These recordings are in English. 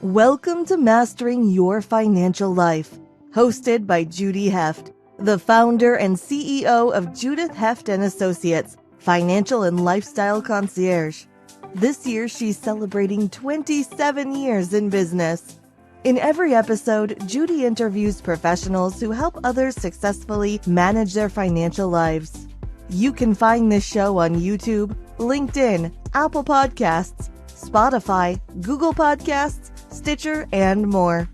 Welcome to Mastering Your Financial Life, hosted by Judy Heft, the founder and CEO of Judy Heft and Associates, Financial and Lifestyle Concierge. This year, she's celebrating 27 years in business. In every episode, Judy interviews professionals who help others successfully manage their financial lives. You can find this show on YouTube, LinkedIn, Apple Podcasts, Spotify, Google Podcasts, Stitcher, and more.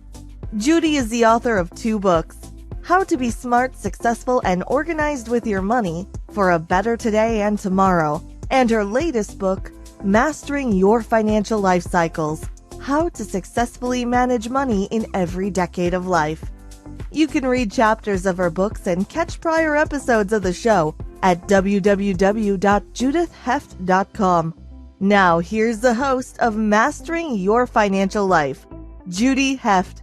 Judy is the author of 2 books, How to Be Smart, Successful, and Organized with Your Money for a Better Today and Tomorrow, and her latest book, Mastering Your Financial Life Cycles, How to Successfully Manage Money in Every Decade of Life. You can read chapters of her books and catch prior episodes of the show at www.judithheft.com. Now, here's the host of Mastering Your Financial Life, Judy Heft.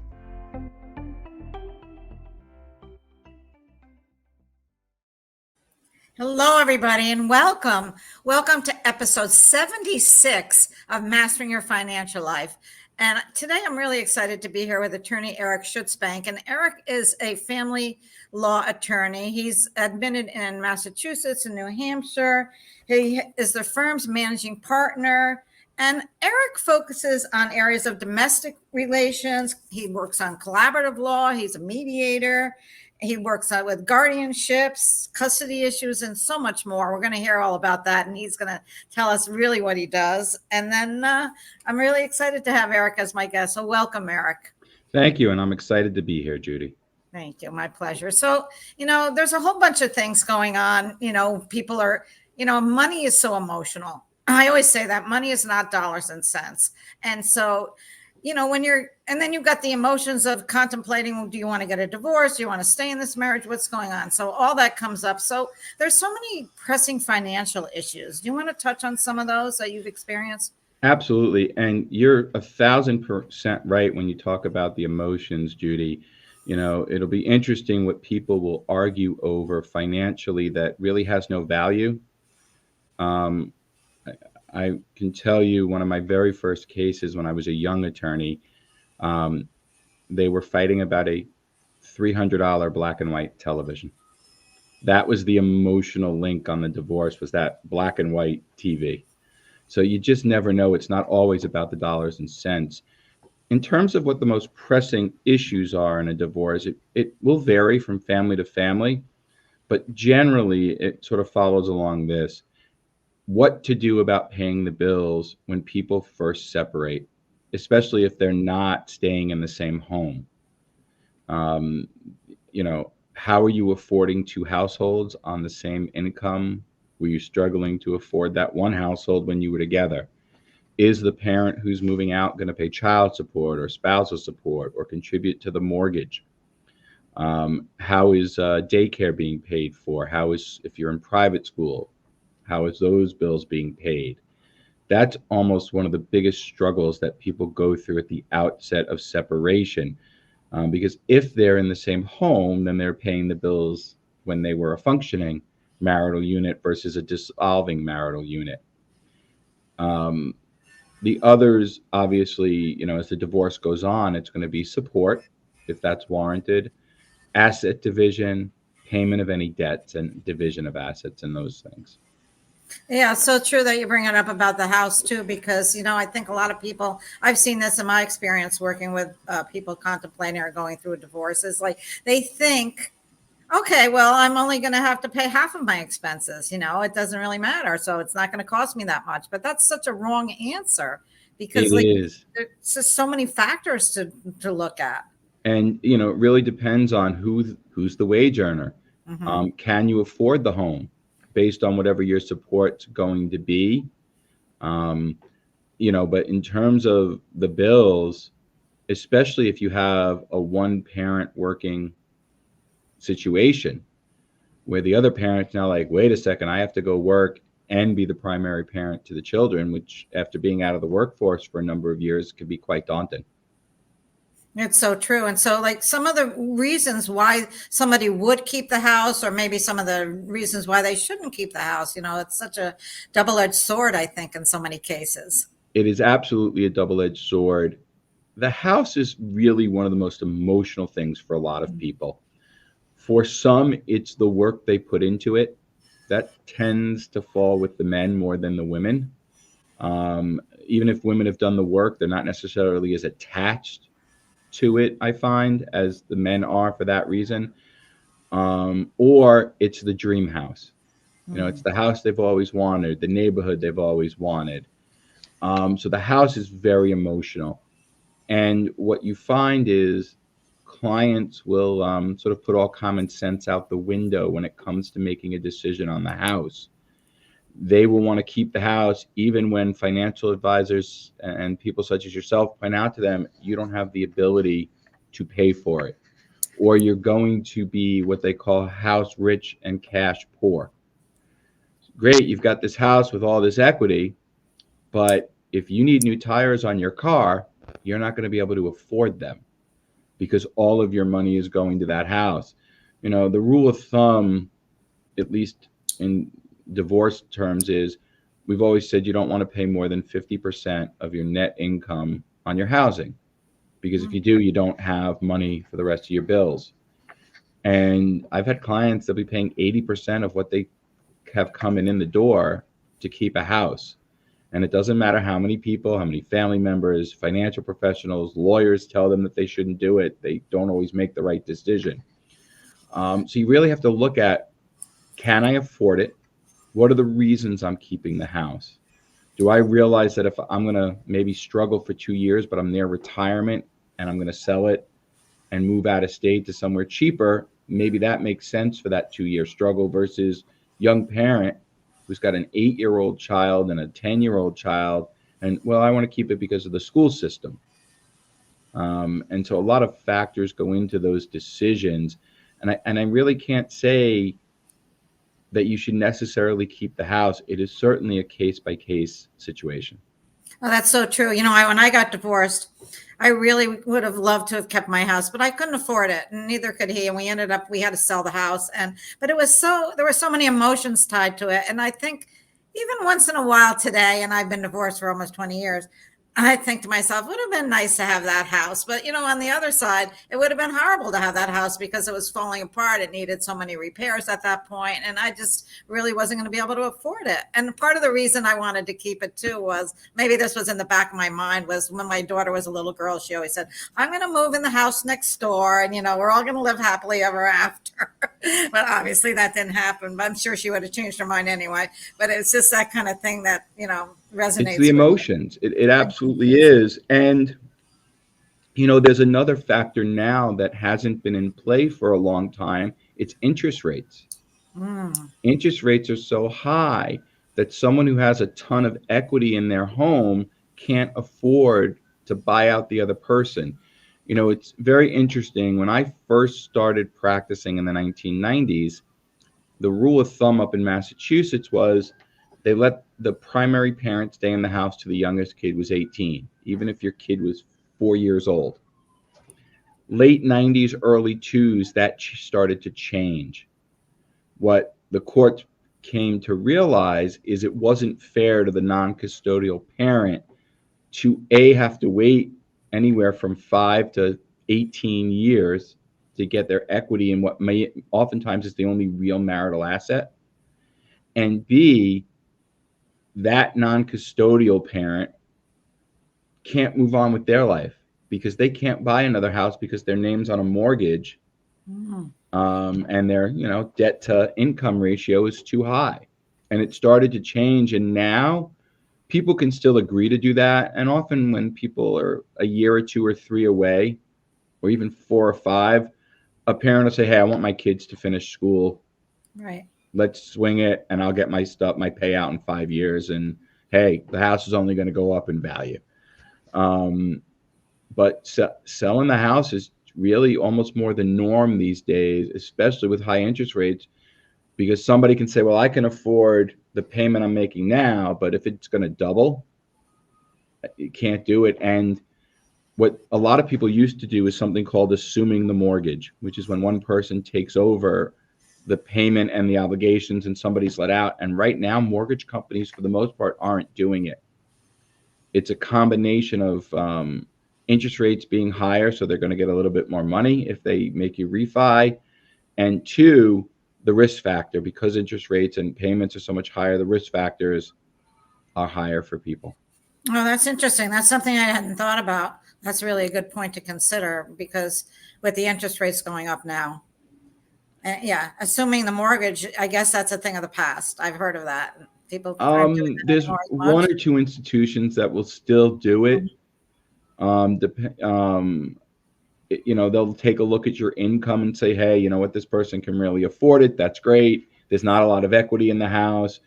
Hello, everybody, and welcome. Welcome to episode 76 of Mastering Your Financial Life. And today I'm really excited to be here with Attorney Eric Schutzbank. And Eric is a family law attorney. He's admitted in Massachusetts and New Hampshire. He is the firm's managing partner. And Eric focuses on areas of domestic relations. He works on collaborative law. He's a mediator. He works with guardianships, custody issues, and so much more. We're going to hear all about that, and he's going to tell us really what he does. And then I'm really excited to have Eric as my guest. So welcome, Eric. Thank you, and I'm excited to be here, Judy. Thank you. My pleasure. So, there's a whole bunch of things going on. People are, money is so emotional. I always say that money is not dollars and cents. And so, and then you've got the emotions of contemplating, do you want to get a divorce? Do you want to stay in this marriage? What's going on? So all that comes up. So there's so many pressing financial issues. Do you want to touch on some of those that you've experienced? Absolutely. And you're 1,000% right when you talk about the emotions, Judy. It'll be interesting what people will argue over financially that really has no value. I can tell you one of my very first cases when I was a young attorney, they were fighting about a $300 black and white television. That was the emotional link on the divorce, was that black and white TV. So you just never know. It's not always about the dollars and cents. In terms of what the most pressing issues are in a divorce, it will vary from family to family, but generally it sort of follows along this. What to do about paying the bills when people first separate, especially if they're not staying in the same home. How are you affording 2 households on the same income? Were you struggling to afford that one household when you were together? Is the parent who's moving out going to pay child support or spousal support or contribute to the mortgage? How is daycare being paid for? How is, if you're in private school, how is those bills being paid? That's almost one of the biggest struggles that people go through at the outset of separation. Because if they're in the same home, then they're paying the bills when they were a functioning marital unit versus a dissolving marital unit. The others, obviously, as the divorce goes on, it's going to be support, if that's warranted, asset division, payment of any debts, and division of assets and those things. Yeah, so true that you bring it up about the house too, because, I think a lot of people, I've seen this in my experience working with people contemplating or going through a divorce, is like they think, okay, well, I'm only going to have to pay half of my expenses. It doesn't really matter. So it's not going to cost me that much. But that's such a wrong answer because there's just so many factors to look at. And, it really depends on who's the wage earner. Mm-hmm. Can you afford the home? Based on whatever your support's going to be. But in terms of the bills, especially if you have a one parent working situation where the other parent's now like, wait a second, I have to go work and be the primary parent to the children, which after being out of the workforce for a number of years could be quite daunting. It's so true. And so some of the reasons why somebody would keep the house, or maybe some of the reasons why they shouldn't keep the house, it's such a double-edged sword, I think, in so many cases. It is absolutely a double-edged sword. the house is really one of the most emotional things for a lot of people. For some, it's the work they put into it. That tends to fall with the men more than the women. Even if women have done the work, they're not necessarily as attached to it, I find, as the men are for that reason. Or it's the dream house. It's the house they've always wanted, the neighborhood they've always wanted. So the house is very emotional. And what you find is clients will sort of put all common sense out the window when it comes to making a decision on the house. They will want to keep the house even when financial advisors and people such as yourself point out to them, you don't have the ability to pay for it, or you're going to be what they call house rich and cash poor. Great, you've got this house with all this equity, but if you need new tires on your car, you're not going to be able to afford them because all of your money is going to that house. The rule of thumb, at least in divorce terms, is we've always said you don't want to pay more than 50% of your net income on your housing, because if you do, you don't have money for the rest of your bills. And I've had clients that'll be paying 80% of what they have coming in the door to keep a house. And it doesn't matter how many people, how many family members, financial professionals, lawyers tell them that they shouldn't do it. They don't always make the right decision. So you really have to look at, can I afford it? What are the reasons I'm keeping the house? Do I realize that if I'm going to maybe struggle for 2 years, but I'm near retirement and I'm going to sell it and move out of state to somewhere cheaper, maybe that makes sense for that 2-year struggle versus young parent who's got an 8-year-old child and a 10-year-old child. And, well, I want to keep it because of the school system. And so a lot of factors go into those decisions. And I really can't say that you should necessarily keep the house. It is certainly a case-by-case situation. Oh, that's so true. When I got divorced, I really would have loved to have kept my house, but I couldn't afford it, and neither could he. And we had to sell the house. But there were so many emotions tied to it. And I think even once in a while today, and I've been divorced for almost 20 years, I think to myself, it would have been nice to have that house. But, on the other side, it would have been horrible to have that house because it was falling apart. It needed so many repairs at that point, and I just really wasn't going to be able to afford it. And part of the reason I wanted to keep it too was, maybe this was in the back of my mind, was when my daughter was a little girl, she always said, I'm going to move in the house next door and, we're all going to live happily ever after. But obviously that didn't happen, but I'm sure she would have changed her mind anyway. But it's just that kind of thing that, resonates. It's the emotions. It absolutely is. And, there's another factor now that hasn't been in play for a long time. It's interest rates. Interest rates are so high that someone who has a ton of equity in their home can't afford to buy out the other person. It's very interesting. When I first started practicing in the 1990s, the rule of thumb up in Massachusetts was they let the primary parent stay in the house till the youngest kid was 18, even if your kid was 4 years old. Late 90s, early 2000s, that started to change. What the court came to realize is it wasn't fair to the non-custodial parent to have to wait anywhere from 5 to 18 years to get their equity in what may oftentimes is the only real marital asset, and B, that non-custodial parent can't move on with their life because they can't buy another house because their name's on a mortgage, and their debt to income ratio is too high. And it started to change, and now people can still agree to do that. And often when people are a year or 2 or 3 away, or even 4 or 5, a parent will say, hey, I want my kids to finish school. Right. Let's swing it, and I'll get my payout in 5 years. And hey, the house is only going to go up in value. But selling the house is really almost more the norm these days, especially with high interest rates, because somebody can say, well, I can afford the payment I'm making now, but if it's going to double, you can't do it. And what a lot of people used to do is something called assuming the mortgage, which is when one person takes over the payment and the obligations and somebody's let out. And right now, mortgage companies, for the most part, aren't doing it. It's a combination of interest rates being higher, so they're going to get a little bit more money if they make you refi. And two, the risk factor, because interest rates and payments are so much higher, the risk factors are higher for people. Oh, that's interesting. That's something I hadn't thought about. That's really a good point to consider, because with the interest rates going up now, and yeah, assuming the mortgage, I guess that's a thing of the past. I've heard of that. People aren't doing that There's anymore as one much. or two institutions that will still do it. They'll take a look at your income and say, hey, you know what, this person can really afford it. That's great. There's not a lot of equity in the house.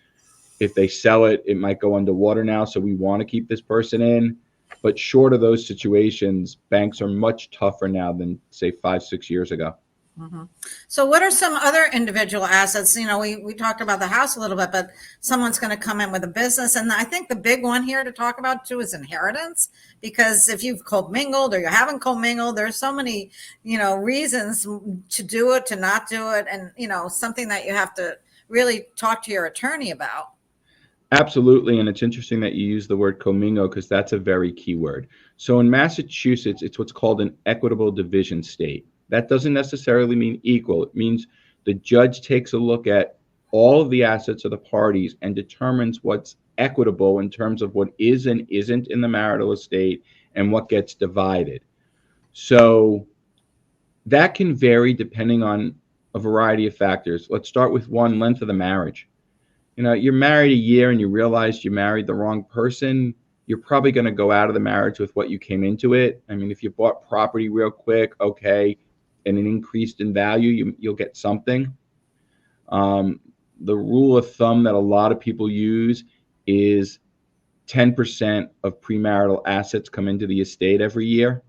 If they sell it, it might go underwater now. So we want to keep this person in. But short of those situations, banks are much tougher now than, say, 5-6 years ago. Mm-hmm. So what are some other individual assets? We talked about the house a little bit, but someone's going to come in with a business. And I think the big one here to talk about too is inheritance, because if you've commingled or you haven't commingled, there's so many, reasons to do it, to not do it. And, something that you have to really talk to your attorney about. Absolutely. And it's interesting that you use the word commingle, because that's a very key word. So in Massachusetts, it's what's called an equitable division state. That doesn't necessarily mean equal. It means the judge takes a look at all of the assets of the parties and determines what's equitable in terms of what is and isn't in the marital estate and what gets divided. So that can vary depending on a variety of factors. Let's start with one, length of the marriage. You're married a year and you realize you married the wrong person, you're probably going to go out of the marriage with what you came into it. I mean, if you bought property real quick, okay, and it increased in value, you'll get something. The rule of thumb that a lot of people use is 10% of premarital assets come into the estate every year.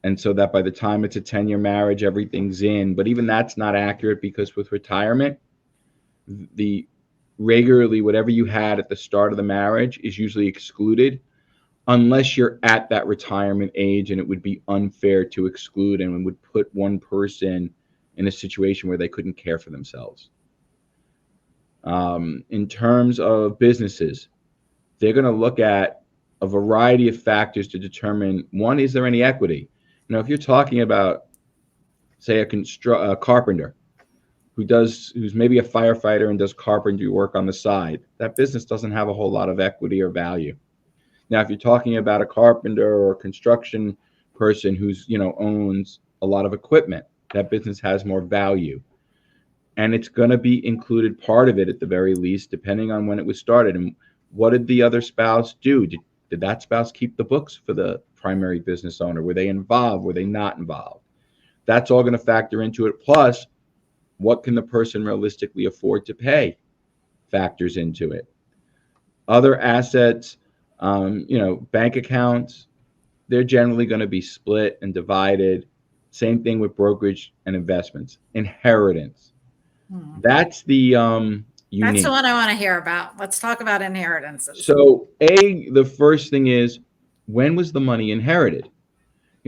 And so that by the time it's a 10-year marriage, everything's in. But even that's not accurate, because with retirement, regularly whatever you had at the start of the marriage is usually excluded, unless you're at that retirement age, and it would be unfair to exclude and would put one person in a situation where they couldn't care for themselves. In terms of businesses, they're going to look at a variety of factors to determine, one, is there any equity? If you're talking about, say, a carpenter who's maybe a firefighter and does carpentry work on the side, that business doesn't have a whole lot of equity or value. Now, if you're talking about a carpenter or a construction person who's, owns a lot of equipment, that business has more value. And it's going to be included, part of it at the very least, depending on when it was started. And what did the other spouse do? Did that spouse keep the books for the primary business owner? Were they involved? Were they not involved? That's all going to factor into it. Plus, what can the person realistically afford to pay factors into it. Other assets, bank accounts, they're generally going to be split and divided. Same thing with brokerage and investments. Inheritance. That's the unique. That's the one I want to hear about. Let's talk about inheritances. So, the first thing is, when was the money inherited?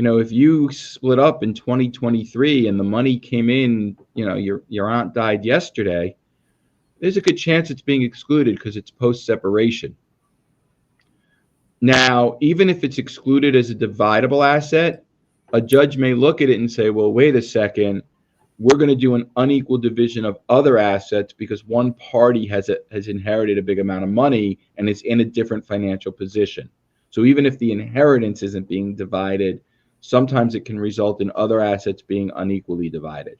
If you split up in 2023 and the money came in, your aunt died yesterday, there's a good chance it's being excluded because it's post-separation. Now, even if it's excluded as a dividable asset, a judge may look at it and say, well, wait a second, we're going to do an unequal division of other assets because one party has inherited a big amount of money and is in a different financial position. So even if the inheritance isn't being divided, sometimes it can result in other assets being unequally divided.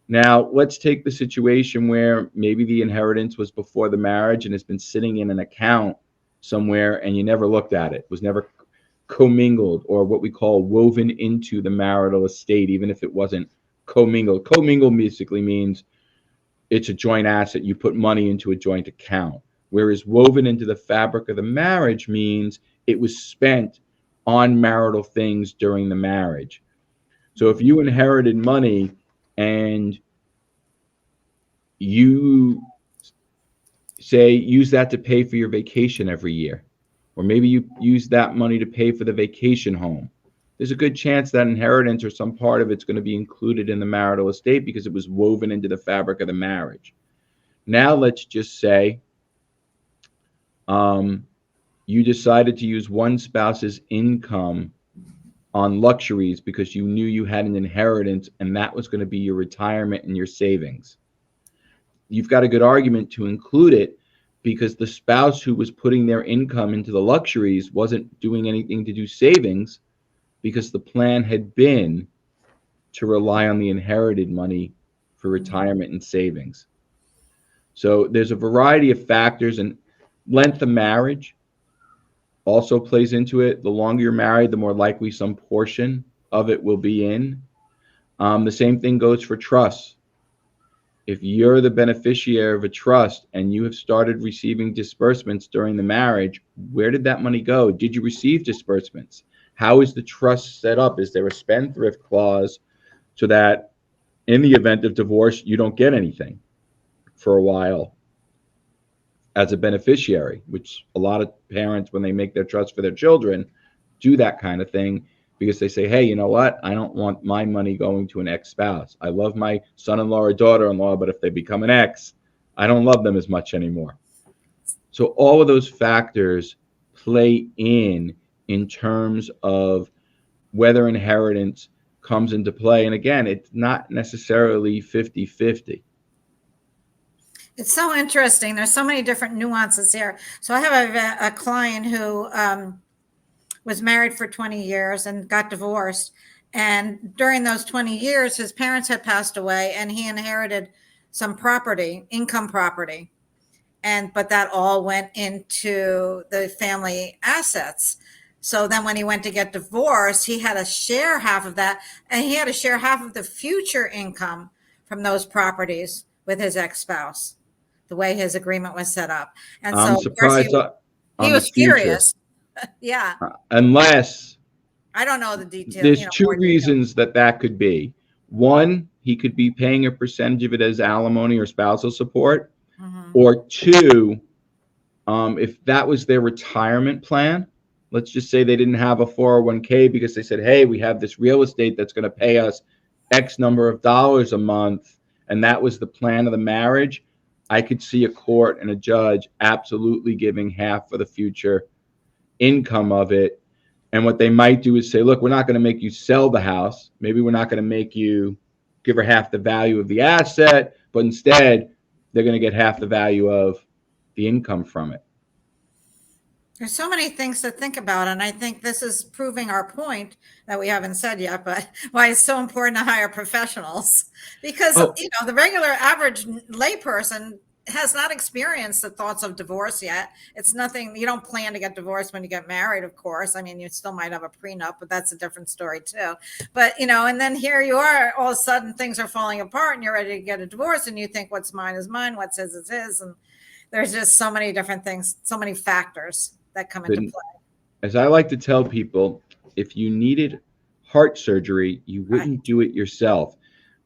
Now, let's take the situation where maybe the inheritance was before the marriage and has been sitting in an account somewhere and you never looked at it, was never commingled, or what we call woven into the marital estate, even if it wasn't commingled. Commingled basically means it's a joint asset. You put money into a joint account. Whereas woven into the fabric of the marriage means it was spent on marital things during the marriage. So if you inherited money and you say use that to pay for your vacation every year, or maybe you use that money to pay for the vacation home, there's a good chance that inheritance or some part of it's going to be included in the marital estate because it was woven into the fabric of the marriage. Now let's just say you decided to use one spouse's income on luxuries because you knew you had an inheritance and that was going to be your retirement and your savings. You've got a good argument to include it because the spouse who was putting their income into the luxuries wasn't doing anything to do savings because the plan had been to rely on the inherited money for retirement and savings. So there's a variety of factors, and length of marriage also plays into it. The longer you're married, the more likely some portion of it will be in. The same thing goes for trusts. If you're the beneficiary of a trust and you have started receiving disbursements during the marriage, where did that money go? Did you receive disbursements? How is the trust set up? Is there a spendthrift clause so that in the event of divorce, you don't get anything for a while as a beneficiary, which a lot of parents, when they make their trust for their children, do that kind of thing because they say, hey, you know what? I don't want my money going to an ex-spouse. I love my son-in-law or daughter-in-law, but if they become an ex, I don't love them as much anymore. So all of those factors play in terms of whether inheritance comes into play. And again, it's not necessarily 50-50. It's so interesting. There's so many different nuances here. So I have a client who was married for 20 years and got divorced. And during those 20 years, his parents had passed away and he inherited some property, income property. But that all went into the family assets. So then when he went to get divorced, he had to share half of that, and he had to share half of the future income from those properties with his ex-spouse, the way his agreement was set up. And so I'm surprised he was furious. Yeah. Unless I don't know the details. There's two reasons that could be. One, he could be paying a percentage of it as alimony or spousal support. Mm-hmm. Or two, if that was their retirement plan, let's just say they didn't have a 401k because they said, hey, we have this real estate that's going to pay us X number of dollars a month, and that was the plan of the marriage. I could see a court and a judge absolutely giving half for the future income of it. And what they might do is say, look, we're not going to make you sell the house. Maybe we're not going to make you give her half the value of the asset, but instead they're going to get half the value of the income from it. There's so many things to think about. And I think this is proving our point that we haven't said yet, but why it's so important to hire professionals. Because, the regular average layperson has not experienced the thoughts of divorce yet. It's nothing. You don't plan to get divorced when you get married, of course. I mean, you still might have a prenup, but that's a different story too. But, and then here you are, all of a sudden things are falling apart and you're ready to get a divorce and you think what's mine is mine, what's his is his. And there's just so many different things, so many factors that come into play. As I like to tell people, if you needed heart surgery, you wouldn't do it yourself.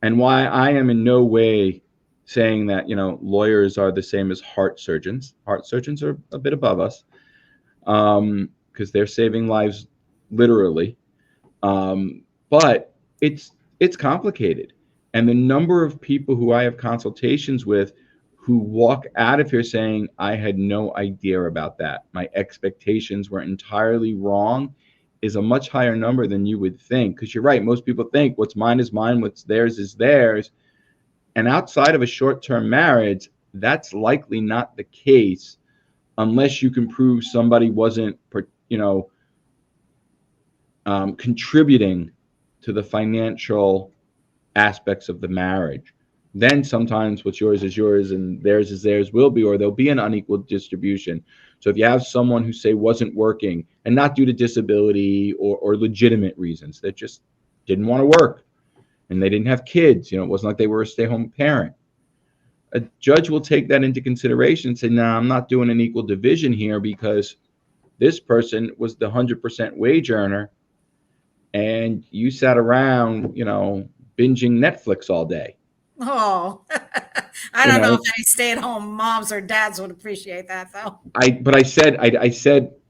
And why I am in no way saying that, lawyers are the same as heart surgeons. Heart surgeons are a bit above us because they're saving lives literally. But it's complicated. And the number of people who I have consultations with who walk out of here saying, I had no idea about that. My expectations were entirely wrong is a much higher number than you would think. Because you're right. Most people think what's mine is mine, what's theirs is theirs. And outside of a short-term marriage, that's likely not the case unless you can prove somebody wasn't, contributing to the financial aspects of the marriage. Then sometimes what's yours is yours and theirs is theirs will be, or there'll be an unequal distribution. So if you have someone who say wasn't working and not due to disability or legitimate reasons, that just didn't want to work, and they didn't have kids, it wasn't like they were a stay-home parent. A judge will take that into consideration and say, nah, I'm not doing an equal division here because this person was the 100% wage earner and you sat around, binging Netflix all day. Oh, I don't know if any stay-at-home moms or dads would appreciate that, though.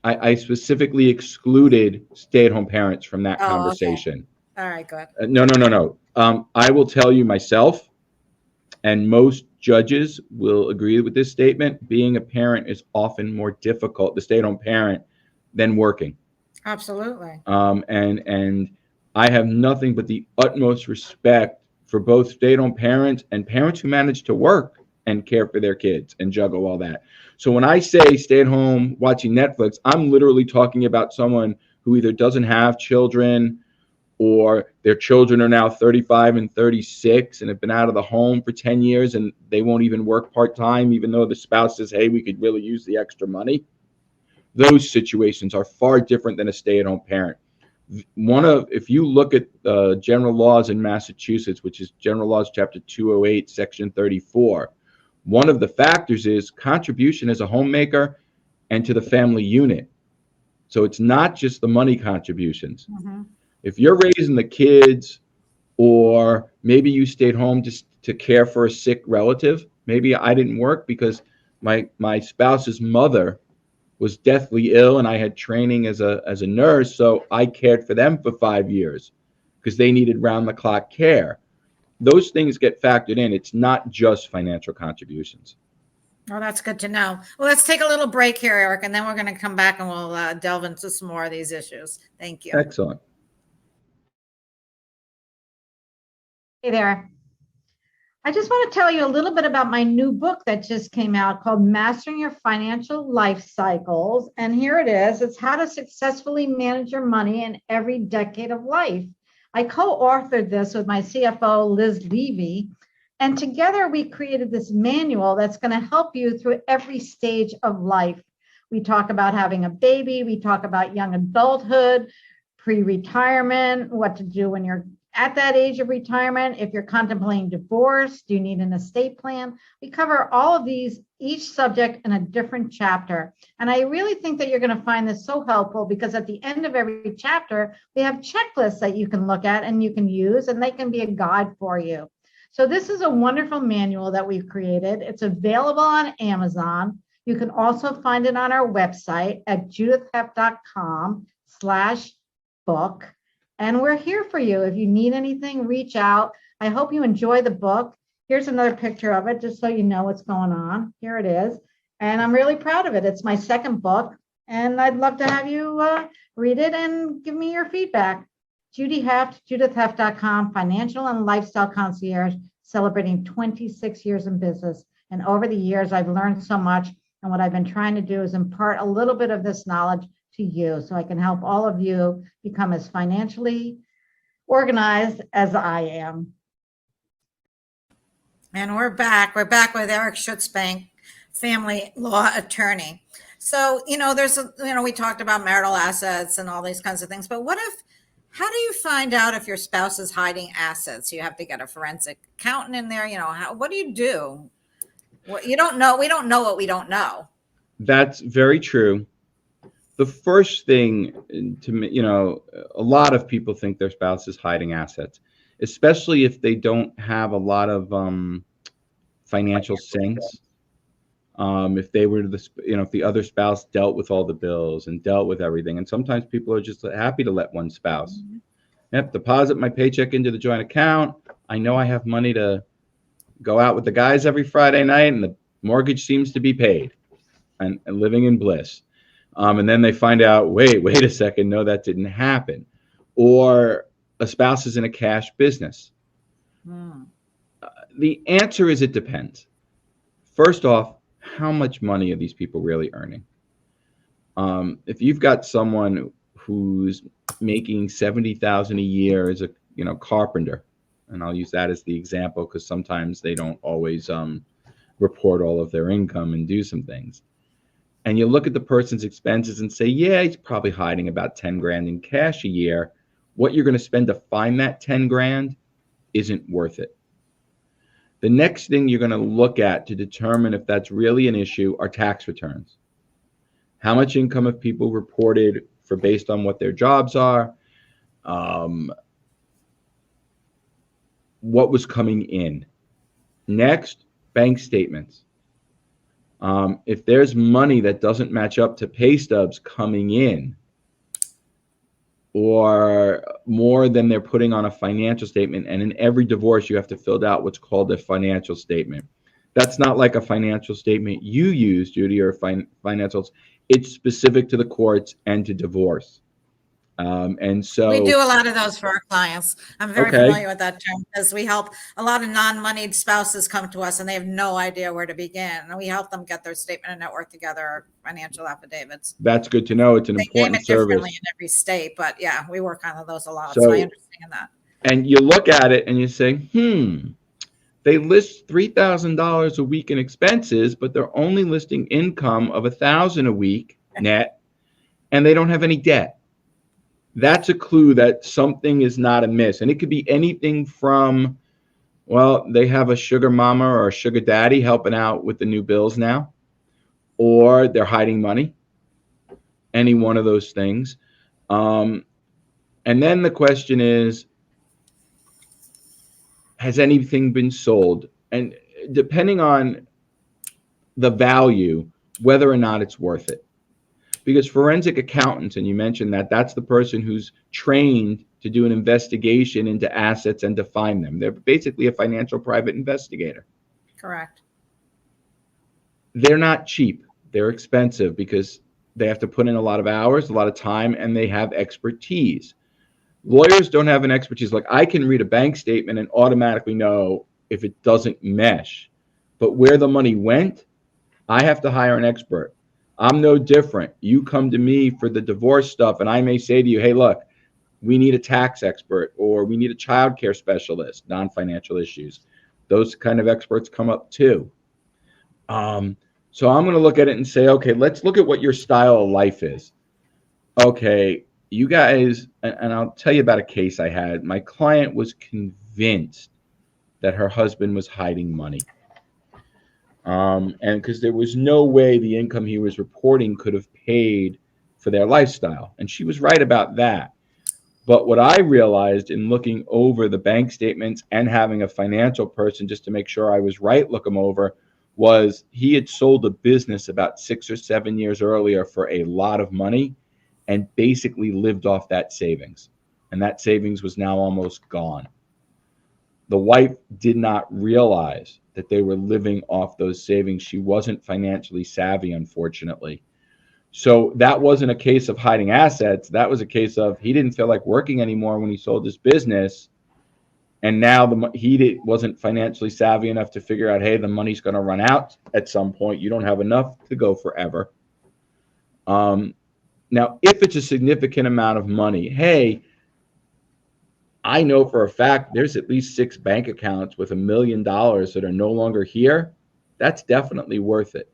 I specifically excluded stay-at-home parents from that conversation. Okay. All right, good. No. I will tell you myself, And most judges will agree with this statement. Being a parent is often more difficult, the stay-at-home parent, than working. Absolutely. And I have nothing but the utmost respect for both stay-at-home parents and parents who manage to work and care for their kids and juggle all that. So when I say stay at home watching Netflix, I'm literally talking about someone who either doesn't have children, or their children are now 35 and 36 and have been out of the home for 10 years and they won't even work part-time, even though the spouse says, hey, we could really use the extra money. Those situations are far different than a stay-at-home parent. If you look at general laws in Massachusetts, which is General Laws Chapter 208, Section 34, one of the factors is contribution as a homemaker and to the family unit. So it's not just the money contributions. Mm-hmm. If you're raising the kids, or maybe you stayed home just to care for a sick relative, maybe I didn't work because my spouse's mother was deathly ill and I had training as a nurse, so I cared for them for 5 years because they needed round the clock care. Those things get factored in. It's not just financial contributions. Well, that's good to know. Well, let's take a little break here, Eric, and then we're going to come back and we'll delve into some more of these issues. Thank you. Excellent. Hey there. I just want to tell you a little bit about my new book that just came out called Mastering Your Financial Life Cycles. And here it is. It's how to successfully manage your money in every decade of life. I co-authored this with my CFO, Liz Levy. And together we created this manual that's going to help you through every stage of life. We talk about having a baby. We talk about young adulthood, pre-retirement, what to do when you're at that age of retirement. If you're contemplating divorce, do you need an estate plan? We cover all of these, each subject in a different chapter. And I really think that you're going to find this so helpful because at the end of every chapter, we have checklists that you can look at and you can use, and they can be a guide for you. So this is a wonderful manual that we've created. It's available on Amazon. You can also find it on our website at judithheft.com/book. And we're here for you. If you need anything, reach out. I hope you enjoy the book. Here's another picture of it, just so you know what's going on. Here it is. And I'm really proud of it. It's my second book. And I'd love to have you read it and give me your feedback. Judy Heft, judithheft.com, financial and lifestyle concierge, celebrating 26 years in business. And over the years, I've learned so much. And what I've been trying to do is impart a little bit of this knowledge to you so I can help all of you become as financially organized as I am. And we're back. We're back with Eric Schutzbank, family law attorney. So, we talked about marital assets and all these kinds of things, but how do you find out if your spouse is hiding assets? You have to get a forensic accountant in there. What do you do? You don't know. We don't know what we don't know. That's very true. The first thing to me, a lot of people think their spouse is hiding assets, especially if they don't have a lot of financial sense. If they were if the other spouse dealt with all the bills and dealt with everything, and sometimes people are just happy to let one spouse. Mm-hmm. Yep, deposit my paycheck into the joint account. I know I have money to go out with the guys every Friday night, and the mortgage seems to be paid, and living in bliss. And then they find out, wait a second, no, that didn't happen. Or a spouse is in a cash business. The answer is it depends. First off, how much money are these people really earning? If you've got someone who's making $70,000 a year as a carpenter, and I'll use that as the example because sometimes they don't always report all of their income and do some things. And you look at the person's expenses and say, yeah, he's probably hiding about 10 grand in cash a year. What you're going to spend to find that 10 grand isn't worth it. The next thing you're going to look at to determine if that's really an issue are tax returns. How much income have people reported for based on what their jobs are? What was coming in? Next, bank statements. If there's money that doesn't match up to pay stubs coming in, or more than they're putting on a financial statement. And in every divorce, you have to fill out what's called a financial statement. That's not like a financial statement you use, Judy, or financials. It's specific to the courts and to divorce. And so we do a lot of those for our clients. I'm very okay, familiar with that term because we help a lot of non-moneyed spouses come to us and they have no idea where to begin. And we help them get their statement of net worth together, or financial affidavits. that's good to know. It's an They name important it differently service. in every state, but yeah, we work on those a lot. So I So, understand that. and you look at it and you say, they list $3,000 a week in expenses, but they're only listing income of $1,000 a week net, and they don't have any debt. That's a clue that something is not amiss. And it could be anything from, well, they have a sugar mama or a sugar daddy helping out with the new bills now, or they're hiding money, any one of those things. And then the question is, has anything been sold? And depending on the value, whether or not it's worth it. Because forensic accountants, and you mentioned that, that's the person who's trained to do an investigation into assets and to find them. They're basically a financial private investigator. Correct. They're not cheap. They're expensive because they have to put in a lot of hours, a lot of time, and they have expertise. Lawyers don't have an expertise. Like, I can read a bank statement and automatically know if it doesn't mesh. But where the money went, I have to hire an expert. I'm no different. You come to me for the divorce stuff, and I may say to you, hey, look, we need a tax expert, or we need a child care specialist, non-financial issues. Those kind of experts come up too. So I'm going to look at it and say, okay, let's look at what your style of life is. Okay, you guys, and I'll tell you about a case I had. My client was convinced that her husband was hiding money. And because there was no way the income he was reporting could have paid for their lifestyle. And she was right about that. But what I realized in looking over the bank statements and having a financial person just to make sure I was right, look them over, was he had sold a business about 6 or 7 years earlier for a lot of money and basically lived off that savings. And that savings was now almost gone. The wife did not realize that they were living off those savings. She wasn't financially savvy, unfortunately. So that wasn't a case of hiding assets. That was a case of he didn't feel like working anymore when he sold his business. And now he wasn't financially savvy enough to figure out, hey, the money's going to run out at some point. You don't have enough to go forever. Now, if it's a significant amount of money, hey, I know for a fact there's at least 6 bank accounts with $1 million that are no longer here. That's definitely worth it.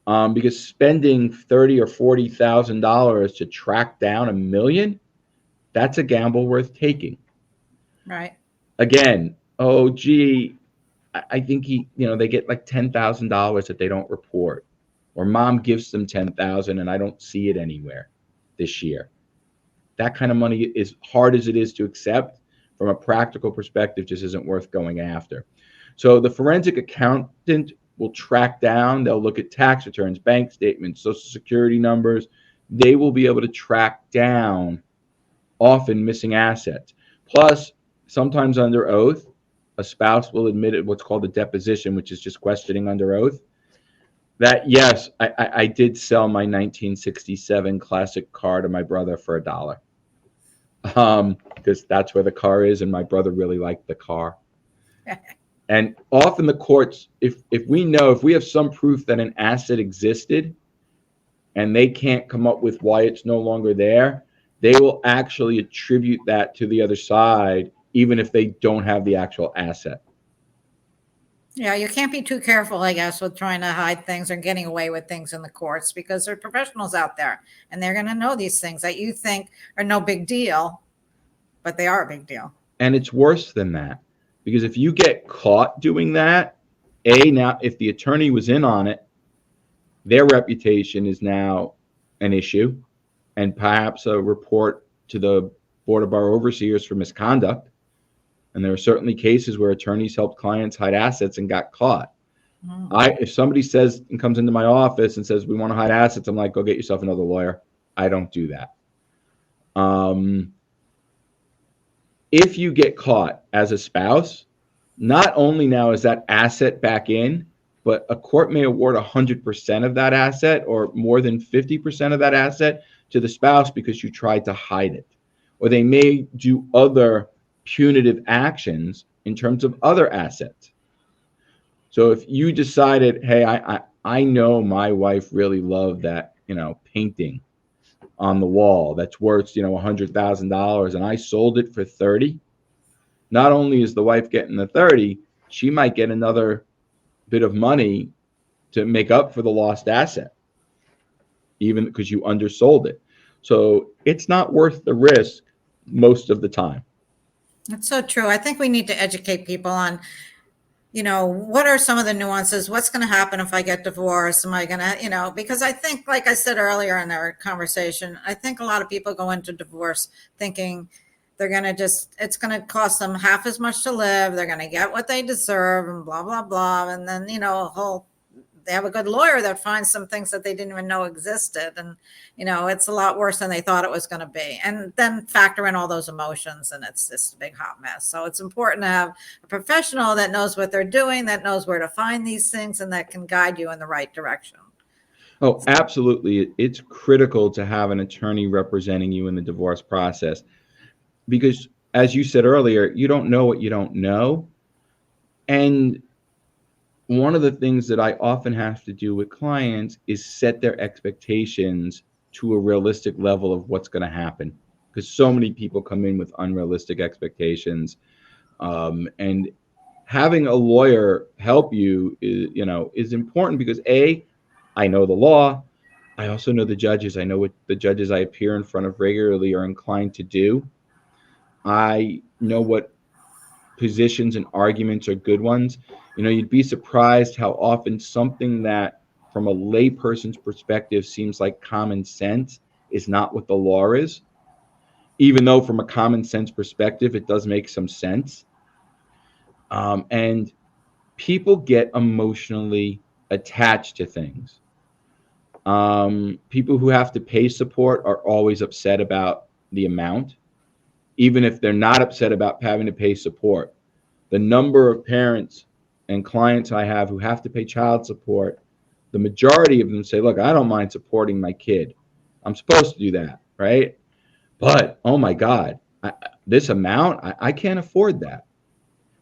Because spending $30,000 or $40,000 to track down $1 million, that's a gamble worth taking. Right. Again, oh, gee, I think they get like $10,000 that they don't report, or mom gives them $10,000 and I don't see it anywhere this year. That kind of money, as hard as it is to accept, from a practical perspective, just isn't worth going after. So the forensic accountant will track down, they'll look at tax returns, bank statements, social security numbers. They will be able to track down often missing assets. Plus, sometimes under oath, a spouse will admit at what's called a deposition, which is just questioning under oath, that yes, I did sell my 1967 classic car to my brother for $1. Because that's where the car is, and my brother really liked the car. And often the courts, if we have some proof that an asset existed and they can't come up with why it's no longer there, they will actually attribute that to the other side, even if they don't have the actual asset. Yeah, you can't be too careful, I guess, with trying to hide things or getting away with things in the courts, because there are professionals out there and they're going to know these things that you think are no big deal, but they are a big deal. And it's worse than that, because if you get caught doing that, now if the attorney was in on it, their reputation is now an issue, and perhaps a report to the Board of Bar Overseers for misconduct. And there are certainly cases where attorneys helped clients hide assets and got caught. If somebody says and comes into my office and says, we want to hide assets, I'm like, go get yourself another lawyer. I don't do that. Um, if you get caught as a spouse, not only now is that asset back in, but a court may award 100% of that asset or more than 50% of that asset to the spouse because you tried to hide it. Or they may do other punitive actions in terms of other assets. So if you decided, hey, I know my wife really loved that, painting on the wall that's worth, $100,000, and I sold it for 30. Not only is the wife getting the 30, she might get another bit of money to make up for the lost asset, even because you undersold it. So it's not worth the risk most of the time. That's so true. I think we need to educate people on, what are some of the nuances? What's going to happen if I get divorced? Am I going to, because I think, like I said earlier in our conversation, I think a lot of people go into divorce thinking they're going to it's going to cost them half as much to live. They're going to get what they deserve and blah, blah, blah. And then, they have a good lawyer that finds some things that they didn't even know existed. And, it's a lot worse than they thought it was going to be. And then factor in all those emotions and it's just a big hot mess. So it's important to have a professional that knows what they're doing, that knows where to find these things and that can guide you in the right direction. Oh, absolutely. It's critical to have an attorney representing you in the divorce process because, as you said earlier, you don't know what you don't know. And one of the things that I often have to do with clients is set their expectations to a realistic level of what's going to happen, because so many people come in with unrealistic expectations. And having a lawyer help you is important because I know the law. I also know the judges. I know what the judges I appear in front of regularly are inclined to do. I know what positions and arguments are good ones. You'd be surprised how often something that from a layperson's perspective seems like common sense is not what the law is, even though from a common sense perspective, it does make some sense. And people get emotionally attached to things. People who have to pay support are always upset about the amount, even if they're not upset about having to pay support. The number of parents and clients I have who have to pay child support, the majority of them say, look, I don't mind supporting my kid. I'm supposed to do that, right? But, oh my God, this amount, I can't afford that.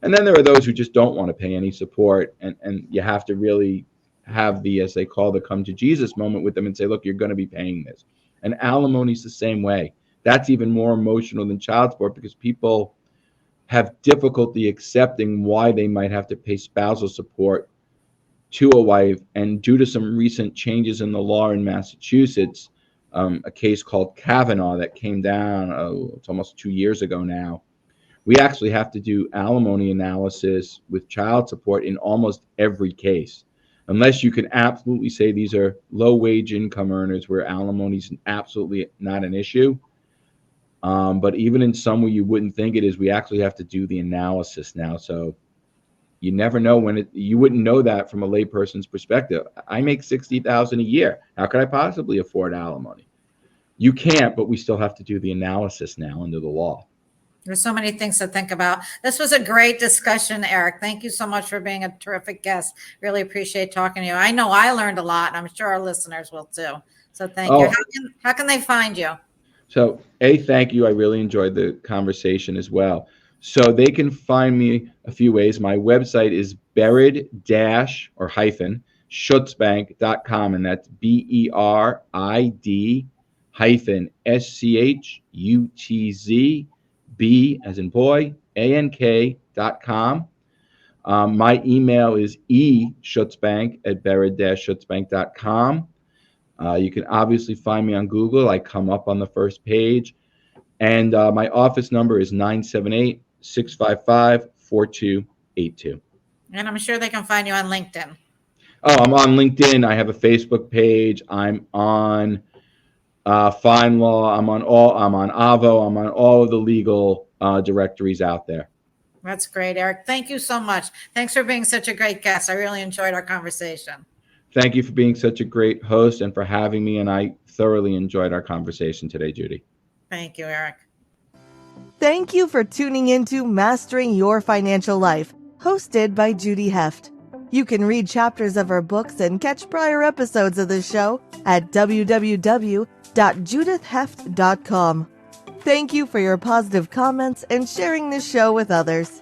And then there are those who just don't want to pay any support. And you have to really have the, as they call the come to Jesus moment with them and say, look, you're going to be paying this. And alimony's the same way. That's even more emotional than child support because people have difficulty accepting why they might have to pay spousal support to a wife. And due to some recent changes in the law in Massachusetts, a case called Kavanaugh that came down, it's almost 2 years ago now, we actually have to do alimony analysis with child support in almost every case, unless you can absolutely say these are low-wage income earners where alimony is absolutely not an issue. But even in some where you wouldn't think it is, we actually have to do the analysis now. So you never know you wouldn't know that from a layperson's perspective. I make $60,000 a year. How could I possibly afford alimony? You can't, but we still have to do the analysis now under the law. There's so many things to think about. This was a great discussion, Eric. Thank you so much for being a terrific guest. Really appreciate talking to you. I know I learned a lot, and I'm sure our listeners will too. So thank you. How can they find you? So, thank you. I really enjoyed the conversation as well. So they can find me a few ways. My website is berid-Schutzbank.com, and that's BERID-SCHUTZB as in boy, ANK.com. My email is eschutzbank@berid-Schutzbank.com. You can obviously find me on Google. I come up on the first page. And my office number is 978-655-4282. And I'm sure they can find you on LinkedIn. Oh, I'm on LinkedIn. I have a Facebook page. I'm on FindLaw. I'm on Avvo. I'm on all of the legal directories out there. That's great, Eric. Thank you so much. Thanks for being such a great guest. I really enjoyed our conversation. Thank you for being such a great host and for having me. And I thoroughly enjoyed our conversation today, Judy. Thank you, Eric. Thank you for tuning into Mastering Your Financial Life, hosted by Judy Heft. You can read chapters of her books and catch prior episodes of the show at www.judithheft.com. Thank you for your positive comments and sharing this show with others.